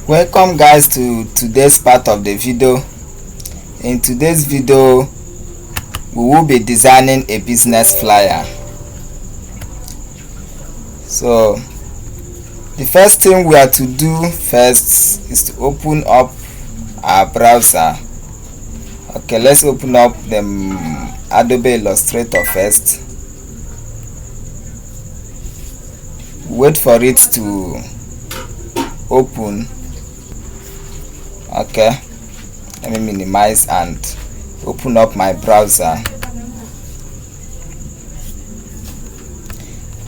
Welcome guys to today's part of the video. In today's video we will be designing a business flyer. So the first thing we are to do first is to open up our browser. Okay, let's open up the Adobe Illustrator first. Wait for it to open. Okay, let me minimize and open up my browser.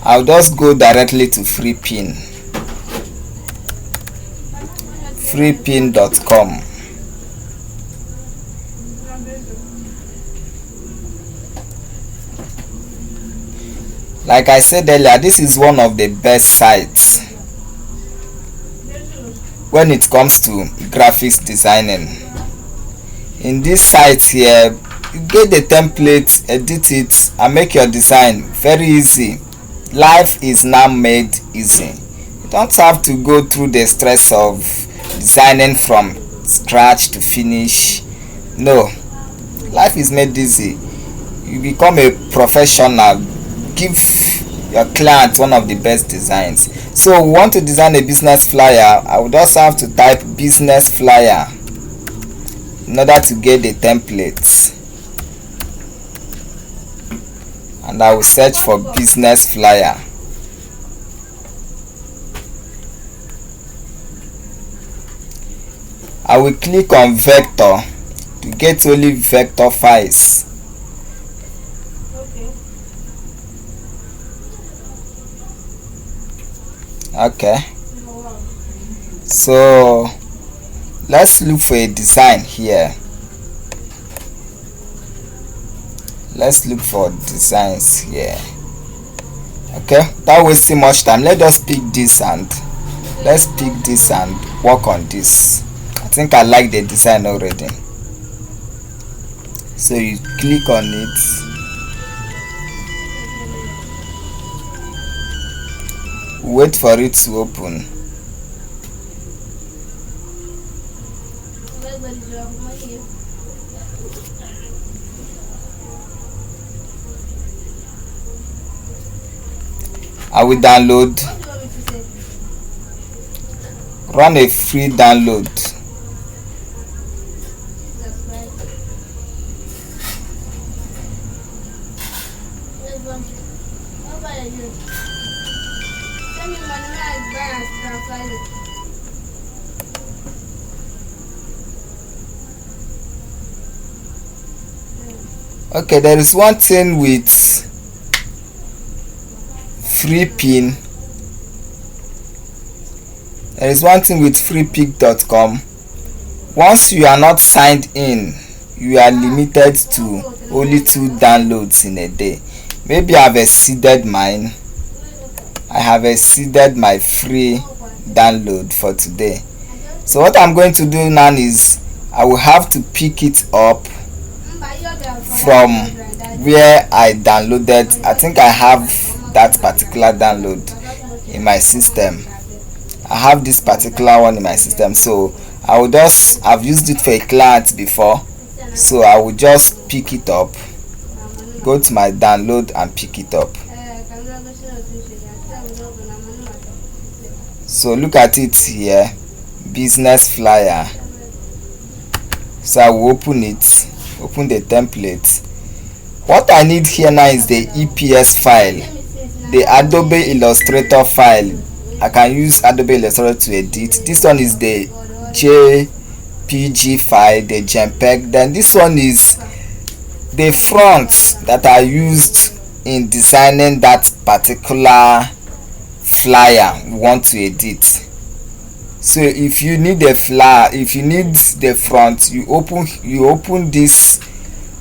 I'll just go directly to freepin.com. Like I said earlier, this is one of the best sites when it comes to graphics designing. In this site here, you get the template, edit it and make your design very easy. Life is now made easy. You don't have to go through the stress of designing from scratch to finish. No, life is made easy. You become a professional. Give your client one of the best designs. So we want to design a business flyer. I would also have to type business flyer in order to get the templates, and I will search for business flyer. I will click on vector to get only vector files. Okay, so let's look for a design here. Let's look for designs here. Okay, without wasting much time, let us pick this and work on this. I think I like the design already. So you click on it. Wait for it to open. I will download. Run a free download. Okay, there is one thing with Freepin. There is one thing with freepik.com. Once you are not signed in, you are limited to only 2 downloads in a day. Maybe I have exceeded mine. I have exceeded my free download for today. So what I'm going to do now is I will have to pick it up from where I downloaded. I think I have that particular download in my system. I have this particular one in my system, so I will just, I've used it for a client before, so I will just pick it up, go to my download and pick it up. So look at it here, business flyer. So I will open it, open the template. What I need here now is the EPS file, the Adobe Illustrator file. I can use Adobe Illustrator to edit. This one is the JPG file, the JPEG. Then this one is the fonts that are used in designing that particular flyer we want to edit. So if you need a flyer, if you need the font, you open this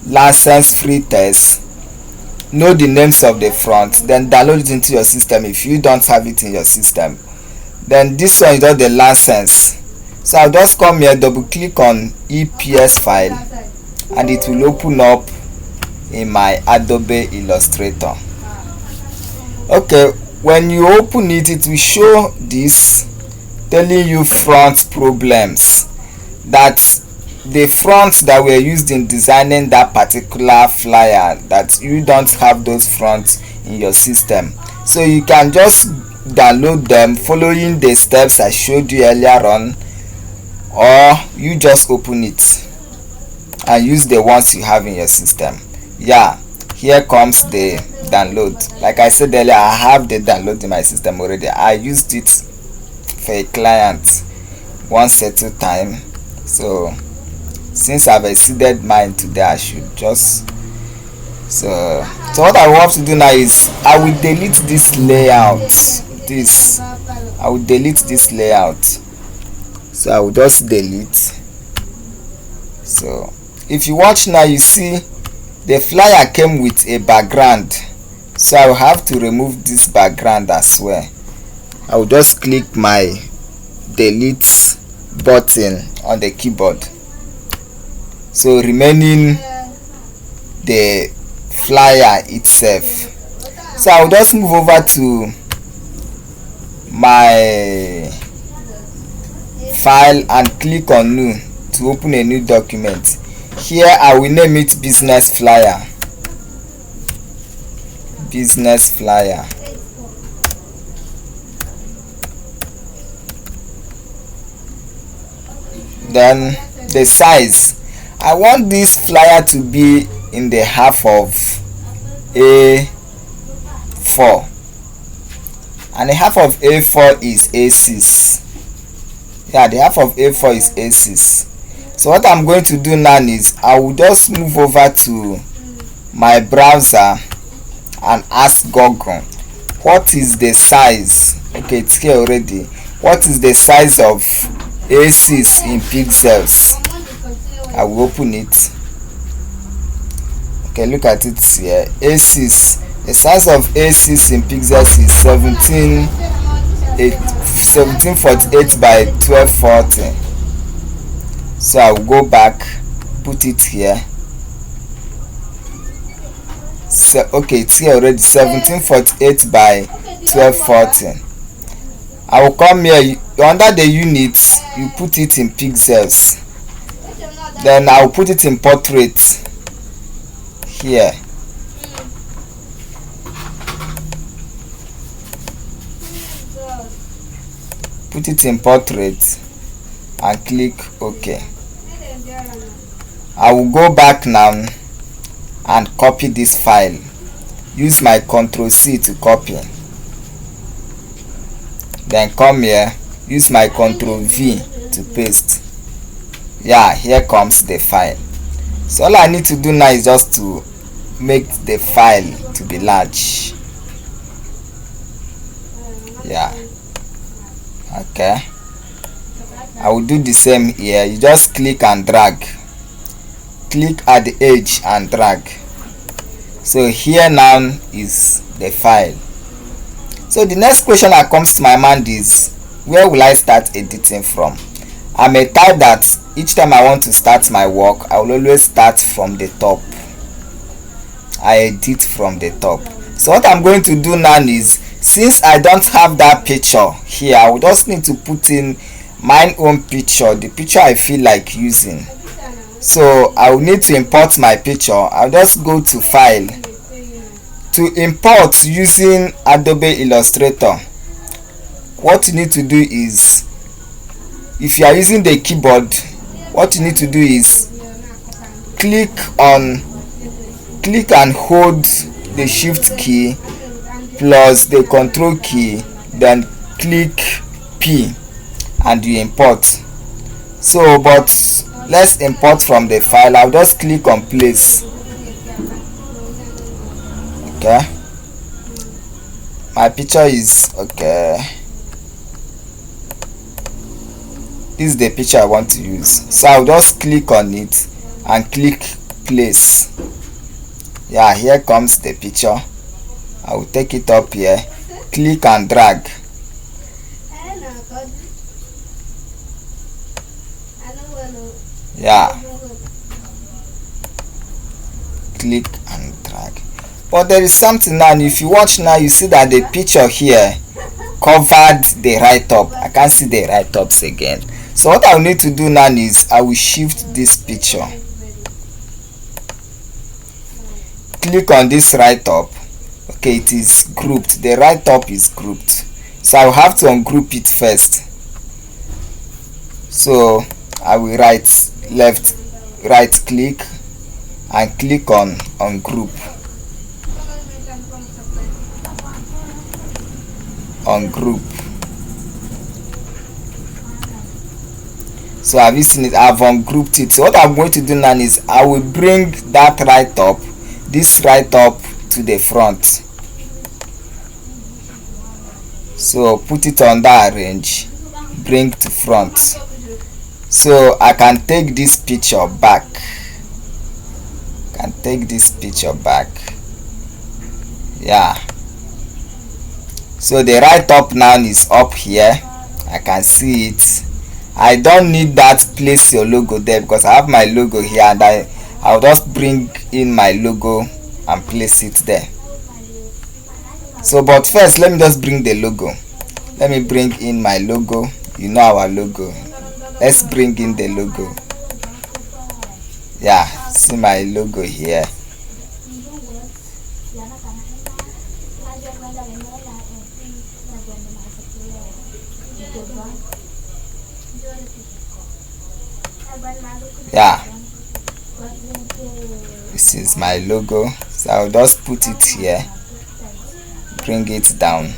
license free text, know the names of the font, then download it into your system if you don't have it in your system. Then this one is just the license. So I'll just come here, double click on EPS file, and it will open up in my Adobe Illustrator. Okay, when you open it, it will show this telling you front problems, that the fronts that were used in designing that particular flyer, that you don't have those fronts in your system. So you can just download them following the steps I showed you earlier on, or you just open it and use the ones you have in your system. Yeah, here comes the download. Like I said earlier, I have the download in my system already. I used it for a client one settled time, so since I've exceeded mine today, I should just so what I will have to do now is I will delete this layout. I will delete this layout. So I will just delete. So if you watch now, you see the flyer came with a background, so I will have to remove this background as well. I will just click my delete button on the keyboard, so remaining the flyer itself. So I will just move over to my file and click on new to open a new document. Here I will name it business flyer. Then the size, I want this flyer to be in the half of A4, and the half of A4 is A6. Yeah, the half of A4 is A6. So what I'm going to do now is I will just move over to my browser and ask Google, what is the size? Okay, it's here already. What is the size of A6 in pixels? I will open it. Okay, look at it here. A6, the size of A6 in pixels is 1748 by 1240. So I will go back, put it here. So okay, it's here already, 1748 by 1240. I will come here, under the units you put it in pixels, then I will put it in portrait here. Put it in portrait and click OK. I will go back now and copy this file. Use my Ctrl+C to copy. Then come here, use my Ctrl+V to paste. Yeah, here comes the file. So all I need to do now is just to make the file to be large. Yeah. Okay. I will do the same here. You just click and drag. Click at the edge and drag. So here now is the file. So the next question that comes to my mind is, where will I start editing from? I'm a type that each time I want to start my work, I will always start from the top. I edit from the top. So what I'm going to do now is, since I don't have that picture here, I will just need to put in my own picture, the picture I feel like using. So I will need to import my picture. I'll just go to File. To import using Adobe Illustrator, what you need to do is, if you are using the keyboard, what you need to do is click and hold the Shift key plus the Control key, then click P and you import. So but let's import from the file. I'll just click on place. Okay, my picture is okay. This is the picture I want to use, so I'll just click on it and click place. Yeah, here comes the picture. I will take it up here, click and drag. Yeah, click and drag. But there is something now. If you watch now, you see that the picture here covered the right top. I can't see the right tops again. So what I will need to do now is I will shift this picture, click on this right top. Okay, it is grouped, the right top is grouped, so I will have to ungroup it first. So I will right click and click on ungroup. So have you seen it? I've ungrouped it. So what I'm going to do now is I will bring that right top, this right top, to the front. So put it on that arrange, bring to front. So I can take this picture back. Yeah. So the right top now is up here. I can see it. I don't need that place your logo there because I have my logo here, and I'll just bring in my logo and place it there. So but first let me just bring the logo. Let me bring in my logo. You know our logo. Let's bring in the logo. Yeah, see my logo here. Yeah, this is my logo. So I'll just put it here, bring it down.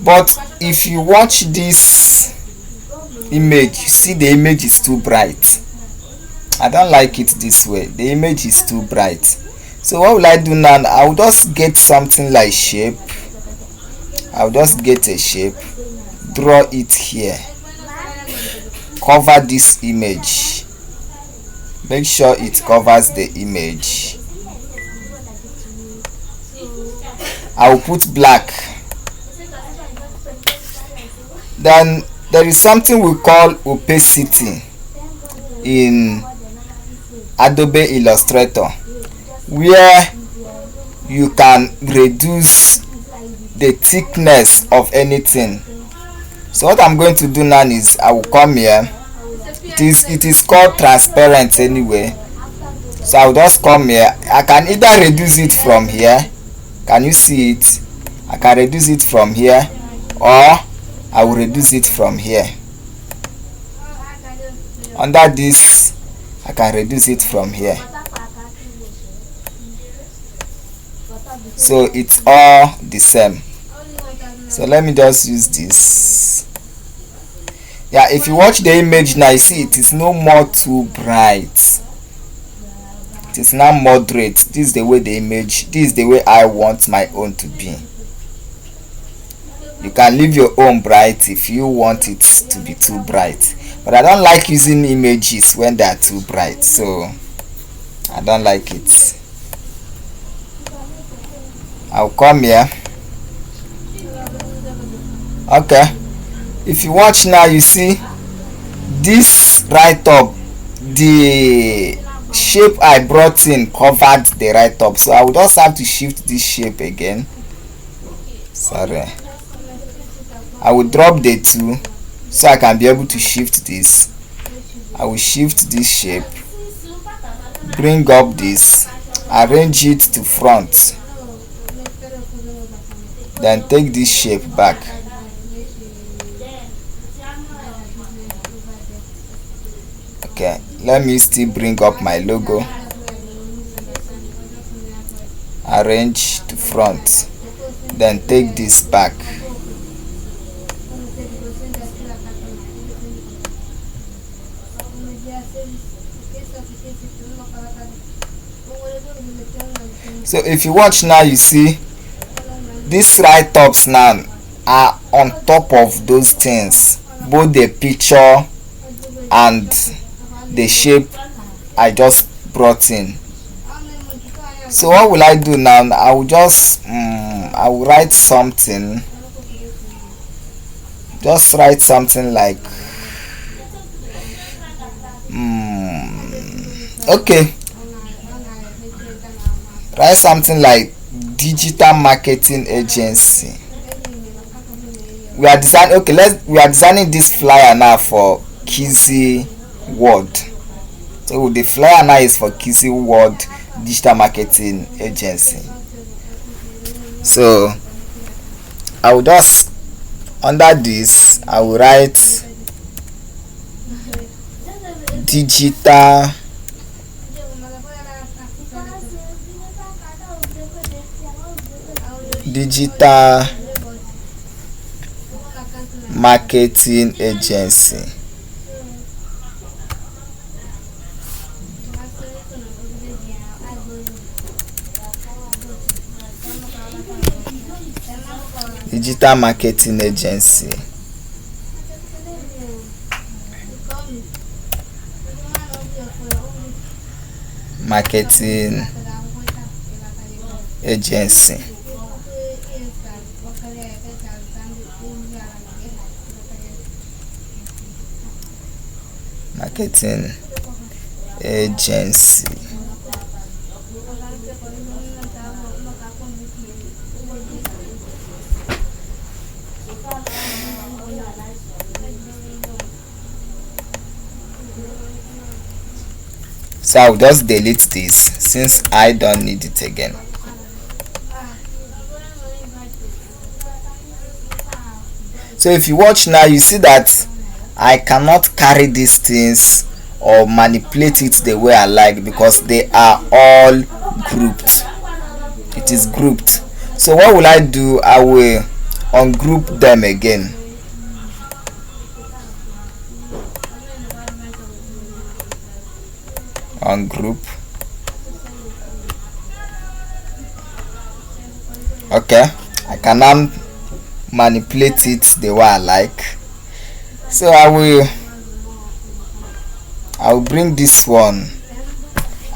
But if you watch this image, you see the image is too bright. I don't like it this way. The image is too bright. So what will I do now? I'll just get something like shape. I'll just get a shape, draw it here, cover this image, make sure it covers the image. I will put black. Then there is something we call opacity in Adobe Illustrator, where you can reduce the thickness of anything. So what I'm going to do now is I will come here. It is called transparent anyway. So I'll just come here. I can either reduce it from here. Can you see it? I can reduce it from here, or I will reduce it from here. Under this, I can reduce it from here. So it's all the same. So let me just use this. Yeah, if you watch the image now, you see it is no more too bright. It is now moderate. This is the way the image, this is the way I want my own to be. You can leave your own bright if you want it to be too bright. But I don't like using images when they are too bright. So I don't like it. I'll come here. Okay, if you watch now, you see this right up, the shape I brought in covered the right up. So I will just have to shift this shape again. Sorry, I will drop the 2 so I can be able to shift this. I will shift this shape, bring up this, arrange it to front, then take this shape back. Okay, let me still bring up my logo, arrange to front, then take this back. So if you watch now, you see these right tops now are on top of those things, both the picture and the shape I just brought in. So what will I do now? I will just I will write something, just write something like okay, Write something like digital marketing agency. We are designing, okay, we are designing this flyer now for Kizzy World. So the flyer now is for Kizzy World Digital Marketing Agency. So I will just, under this I will write digital marketing agency. Digital marketing agency. Marketing agency. Marketing agency. So I'll just delete this since I don't need it again. So if you watch now, you see that I cannot carry these things or manipulate it the way I like because they are all grouped. It is grouped. So what will I do? I will ungroup them again. Ungroup. Okay, I can now manipulate it the way I like. So I will bring this one.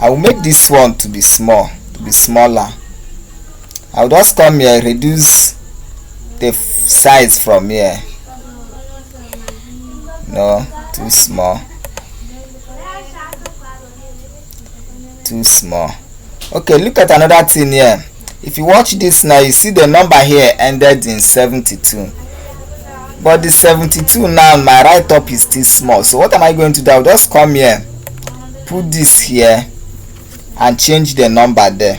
I will make this one to be small, to be smaller. I'll just come here, reduce the size from here. No, too small. Too small. Okay, look at another thing here. If you watch this now, you see the number here ended in 72. But the 72 now, my write up is still small. So what am I going to do? I'll just come here, put this here, and change the number there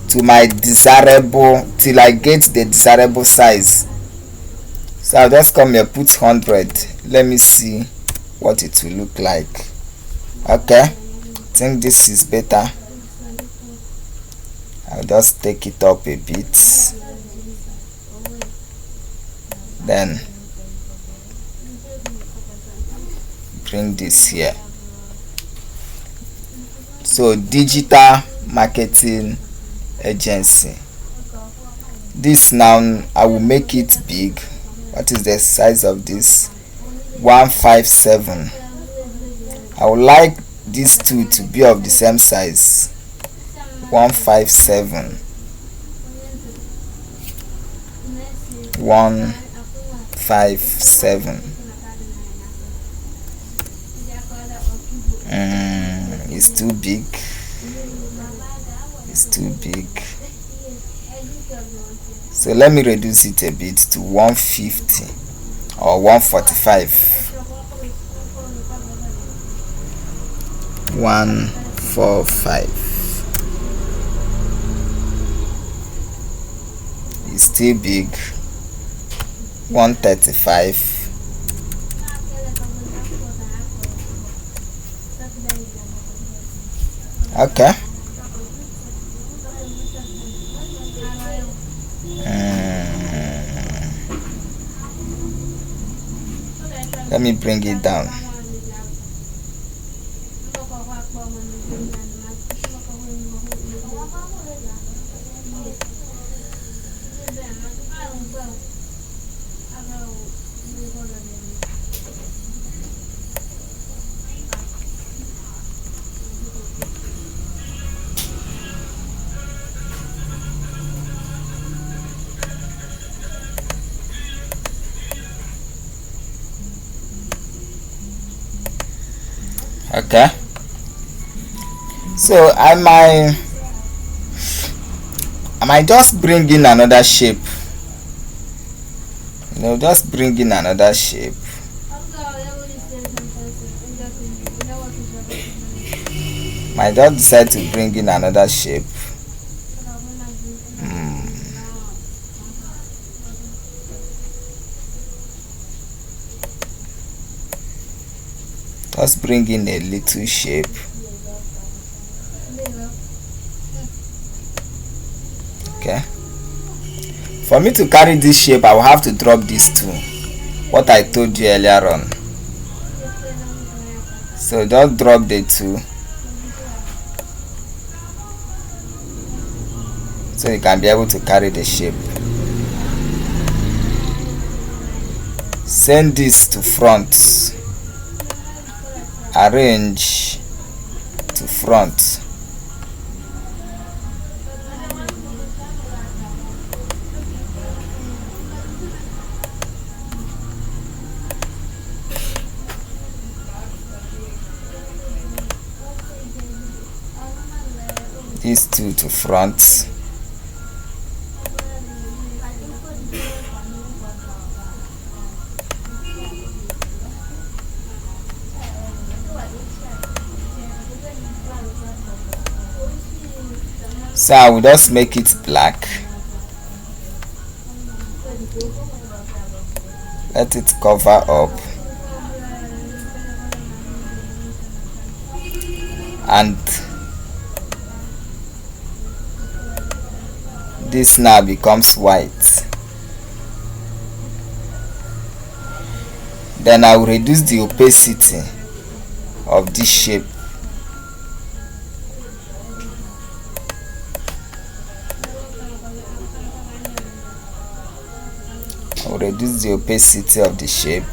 to my desirable, till I get the desirable size. So I'll just come here, put 100. Let me see what it will look like. Okay, I think this is better. I'll just take it up a bit. Then bring this here. So digital marketing agency. This now I will make it big. What is the size of this? 157. I would like these two to be of the same size. 157. 157. It's too big. It's too big. So let me reduce it a bit to 150 or 145. 145. It's still big. 135. Okay. Let me bring it down. Okay, so I might might just bring in another shape. Just bring in another shape. Might just decide to bring in another shape. Just bring in a little shape. Okay. For me to carry this shape, I will have to drop these two. What I told you earlier on. So just drop the two. So you can be able to carry the shape. Send this to front. Arrange to front. These two to front. So I will just make it black. Let it cover up. And this now becomes white. Then I will reduce the opacity of this shape. I will reduce the opacity of the shape.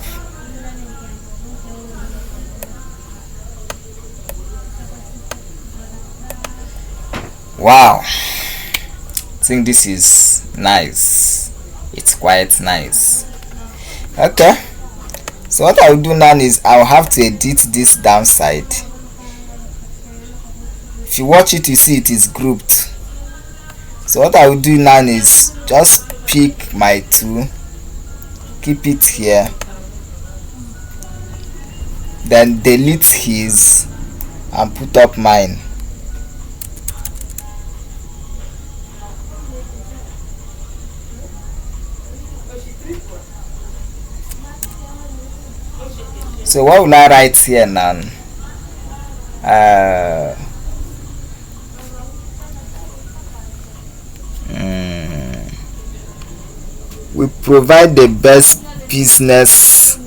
Wow, I think this is nice. It's quite nice. Okay, so what I will do now is I will have to edit this downside. If you watch it, you see it is grouped. So what I will do now is just pick my tool, keep it here, then delete his and put up mine. So what will I write here now? We provide the best business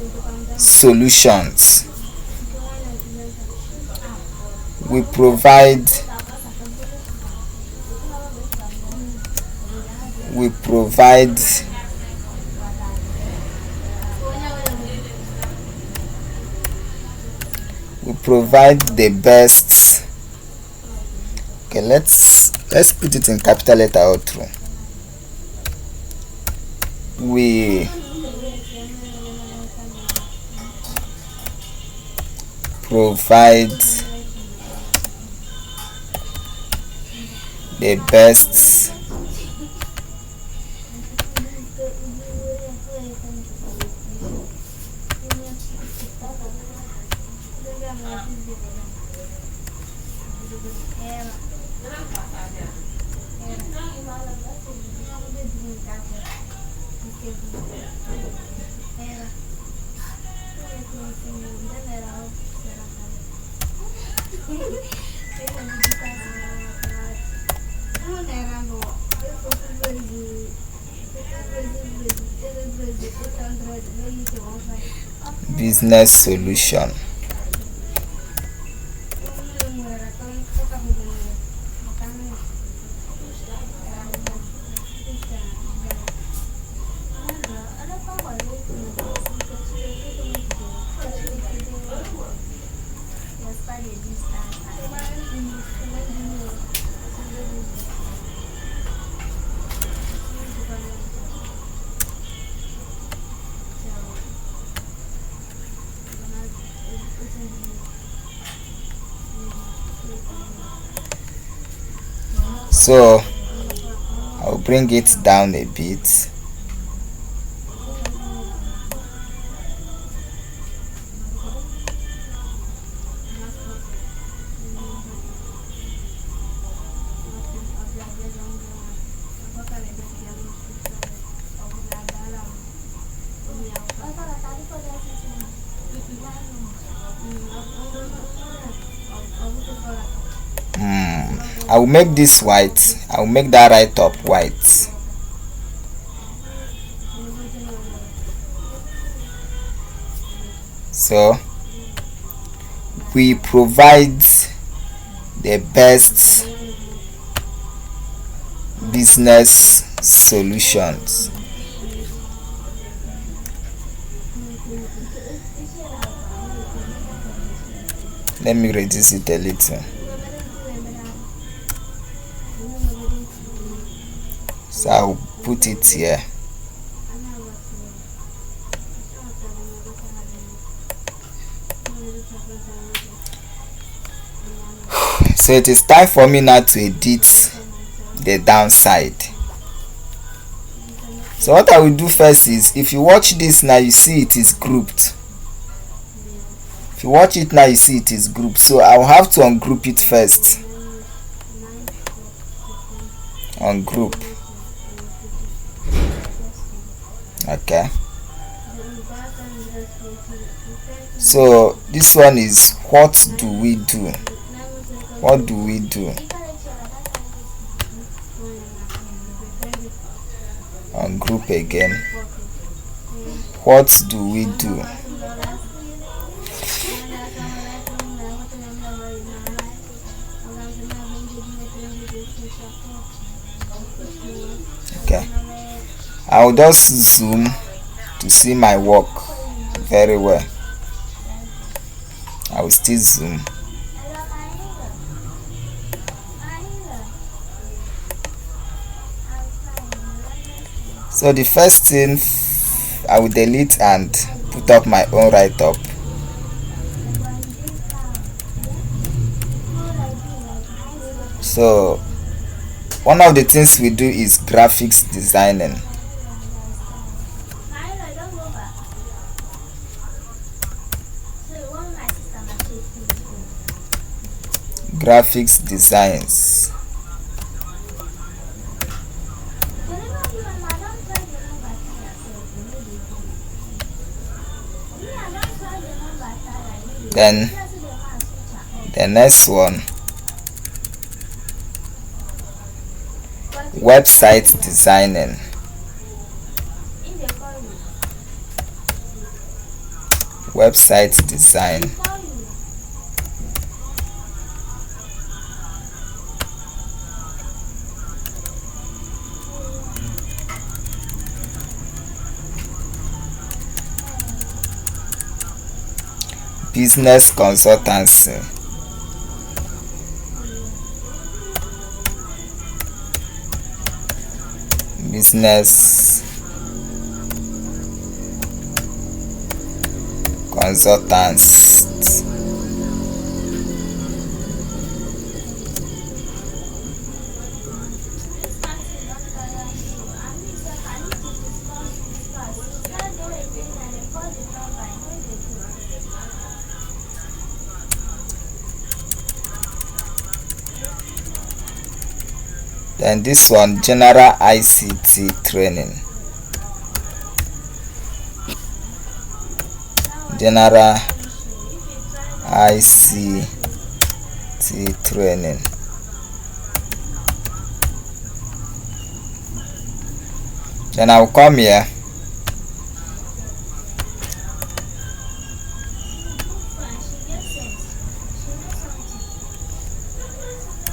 solutions. We provide the best. Okay, let's put it in capital letter or through. We provide the best business solution. So bring it down a bit. I will make this white. I will make that right up white. So we provide the best business solutions. Let me reduce it a little. So I'll put it here. So it is time for me now to edit the downside. So what I will do first is, if you watch this now, you see it is grouped. If you watch it now, you see it is grouped. So I will have to ungroup it first. Ungroup. Okay. So this one is what do we do? What do we do? Ungroup again. What do we do? Okay. I will just zoom to see my work very well. I will still zoom. So the first thing, I will delete and put up my own write-up. So one of the things we do is graphics designing. Graphics designs. Then the next one, website designing. Website design. Business consultancy. Business consultants. Then this one, general ICT training. General ICT training. Then I'll come here.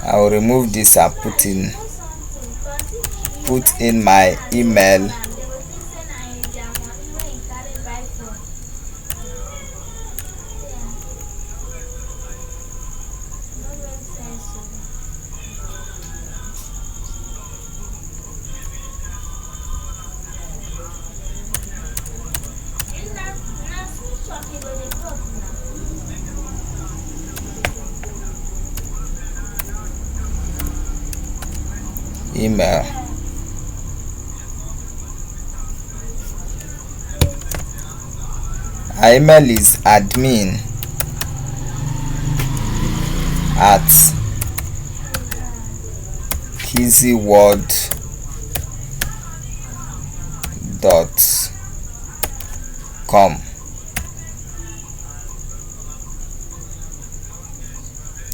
I will remove this and put in my email. Email. My email is admin at kizzyworld.com.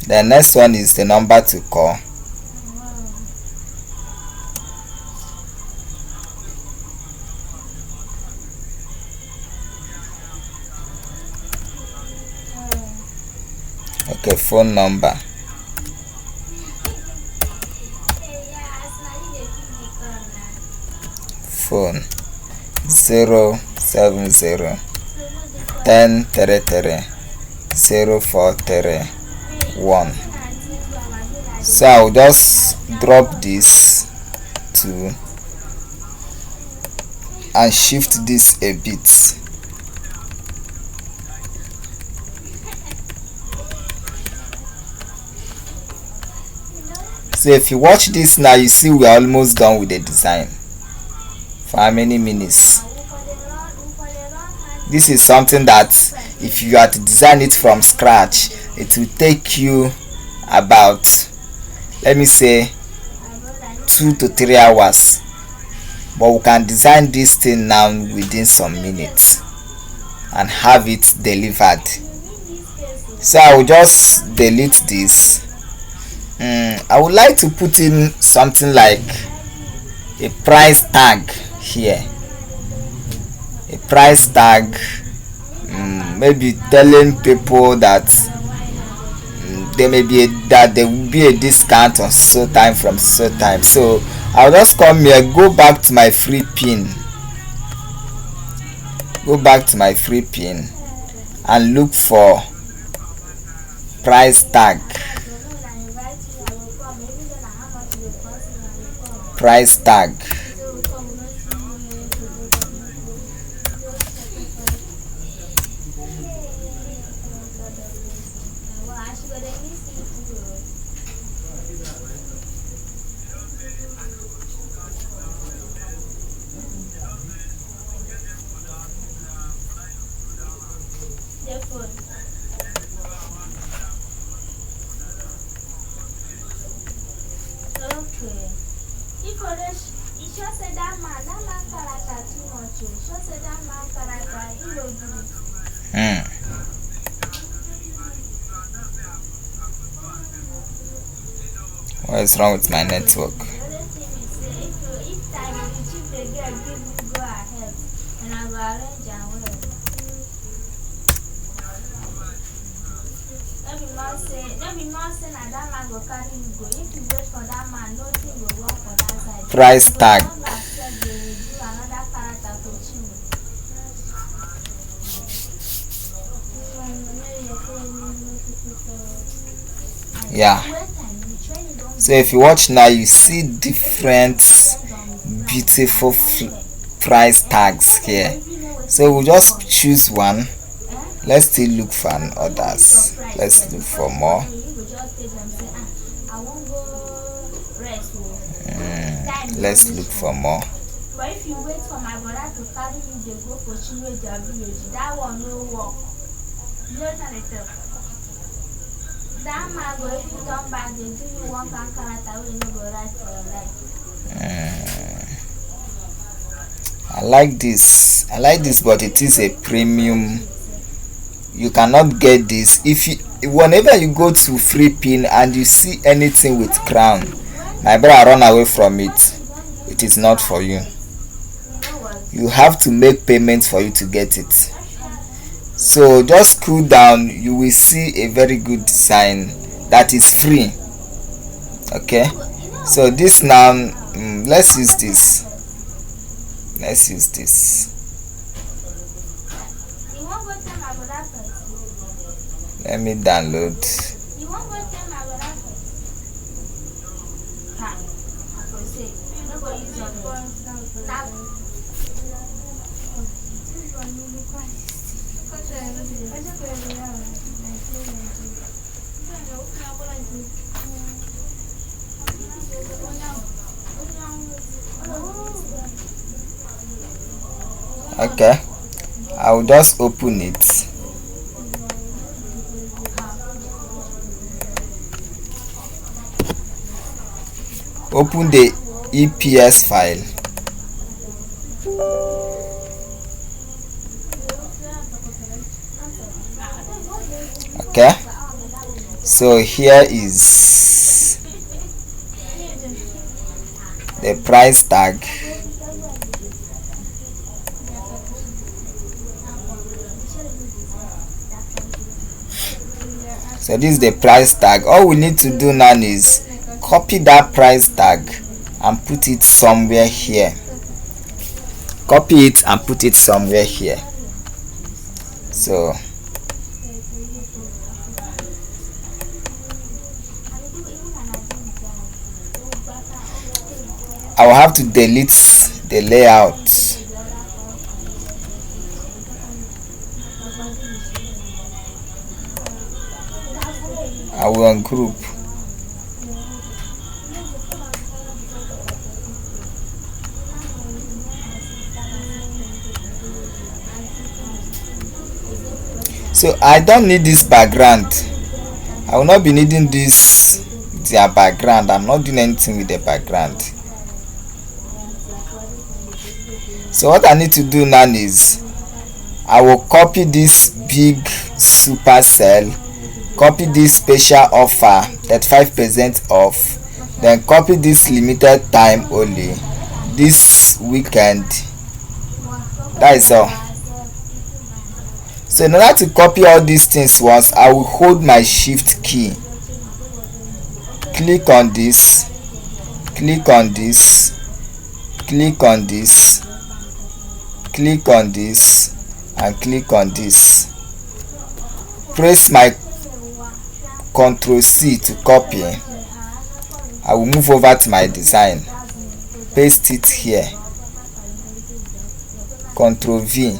The next one is the number to call. Okay, phone number. Phone 070-1033-0431. So I'll just drop this to and shift this a bit. So if you watch this now, you see we are almost done with the design. For how many minutes? This is something that if you are to design it from scratch, it will take you about, let me say, 2 to 3 hours. But we can design this thing now within some minutes and have it delivered. So I will just delete this. I would like to put in something like a price tag here. A price tag, maybe telling people that there will be a discount on so time from so time. So I'll just come here, go back to my free pin, and look for price tag. What is wrong with my network? Price tag. Yeah. So if you watch now, you see different beautiful price tags here. So we'll just choose one. Let's still look for others. Let's look for more. Let's look for more. But if you wait for my brother to carry me, they go for Chinweja village. That one no work. You know what I tell? That man go, if you come back, they give you one character wey no go right for your life. I like this, but it is a premium. You cannot get this if you, whenever you go to free pin and you see anything with crown, my brother, run away from it. It is not for you. You have to make payments for you to get it. So just cool down, you will see a very good design that is free. Okay, so this now, let's use this. Let me download. Okay, I will just open it. Open the EPS file. Okay, so here is the price tag. So this is the price tag. All we need to do now is copy that price tag and put it somewhere here. Copy it and put it somewhere here. So I will have to delete the layout. I will ungroup. So I don't need this background. I will not be needing this their background. I'm not doing anything with the background. So what I need to do now is I will copy this big super cell, copy this special offer, 35% off, then copy this limited time only, this weekend. That is all. So in order to copy all these things once, I will hold my shift key, click on this, click on this, click on this, click on this, and click on this. Press my Ctrl C to copy. I will move over to my design, paste it here, Ctrl V.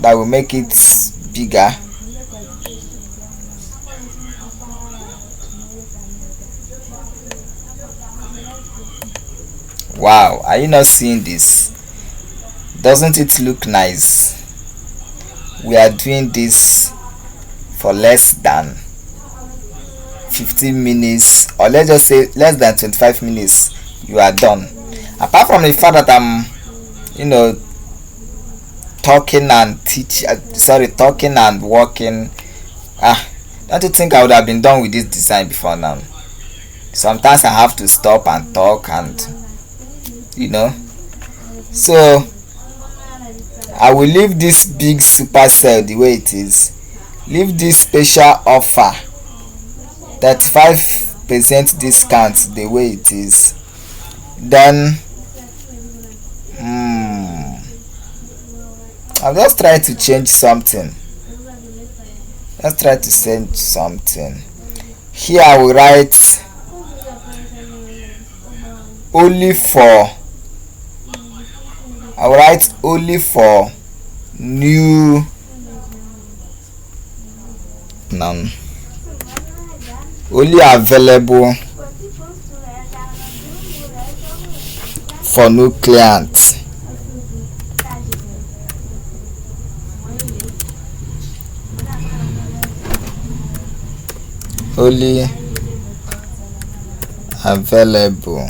That will make it bigger. Wow, are you not seeing this? Doesn't it look nice? We are doing this for less than 15 minutes, or let's just say less than 25 minutes. You are done. Apart from the fact that I'm talking and talking and working, don't you think I would have been done with this design before now? Sometimes I have to stop and talk, and so I will leave this big super cell the way it is, leave this special offer 35% discount the way it is, then I'll just try to change something. Let's try to change something. Here I will write only for new only available for new clients. Only available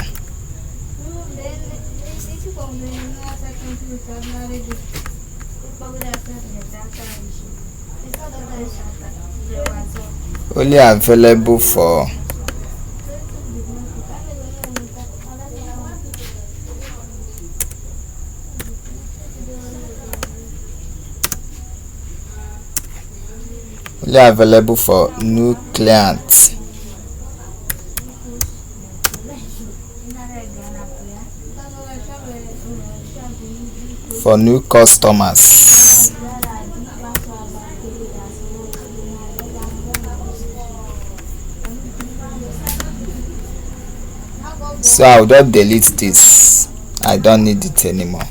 for new clients. For new customers. So I'll just delete this. I don't need it anymore.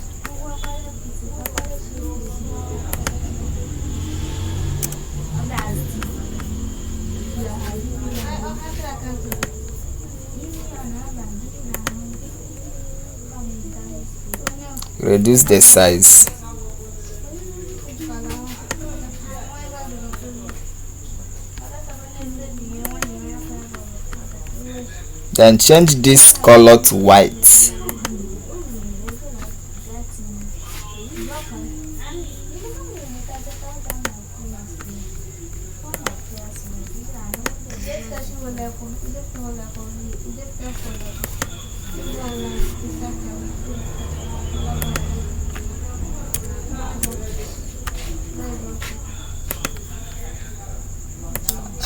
reduce the size. Then change this color to white.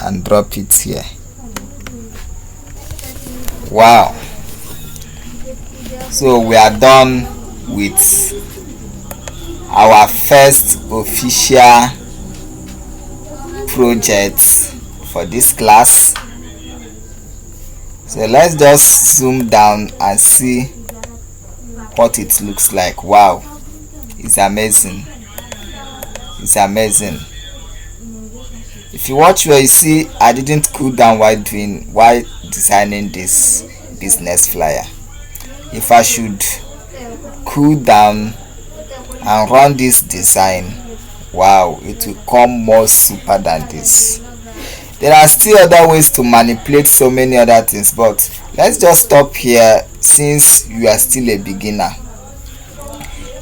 And drop it here. Wow, so we are done with our first official project for this class. So let's just zoom down and see what it looks like. Wow, it's amazing. It's amazing. If you watch where you see I didn't cool down while designing this business flyer. If I should cool down and run this design, wow, it will come more super than this. There are still other ways to manipulate so many other things, but let's just stop here since you are still a beginner.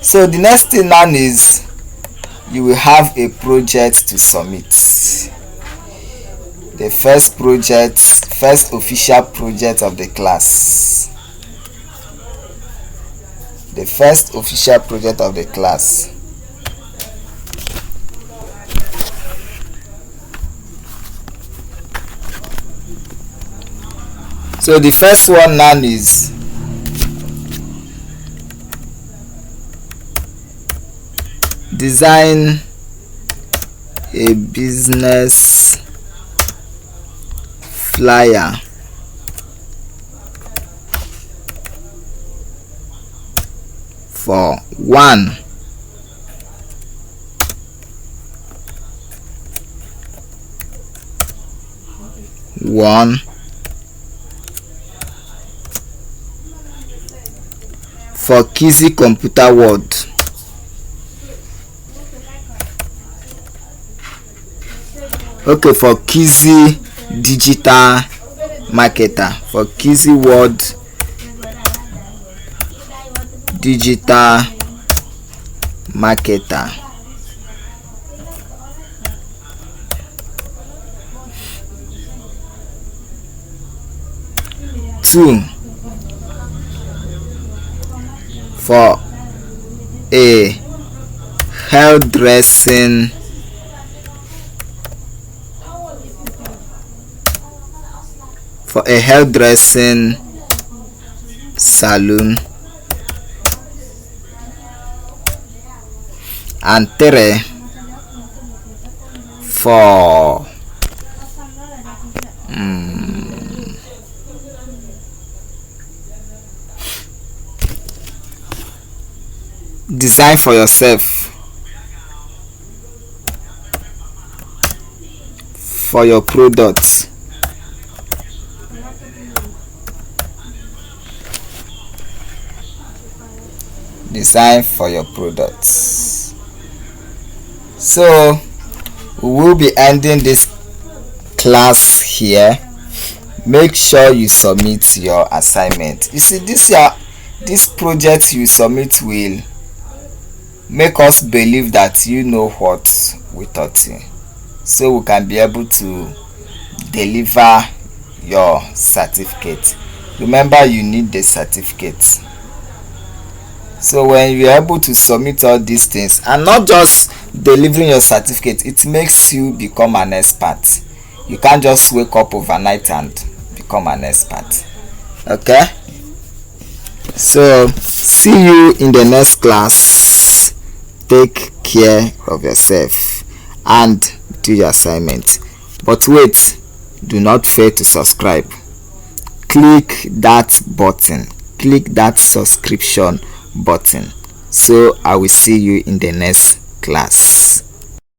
So the next thing now is you will have a project to submit. The first official project of the class. The first official project of the class. So the first one now is design a business flyer for one for Kizzy Computer World. Okay, for Kizzy Digital Marketer, for Kizzy World Digital Marketer. Two, for a hairdressing salon. And three, for design for yourself, for your products. Design for your products. So we will be ending this class here. Make sure you submit your assignment. You see, this project you submit will make us believe that you know what we taught you, so we can be able to deliver your certificate. Remember, you need the certificate. So when you are able to submit all these things and not just delivering your certificate, it makes you become an expert. You can't just wake up overnight and become an expert. Okay, so see you in the next class. Take care of yourself and do your assignment. But wait, do not fail to subscribe. Click that button, click that subscription button. So I will see you in the next class.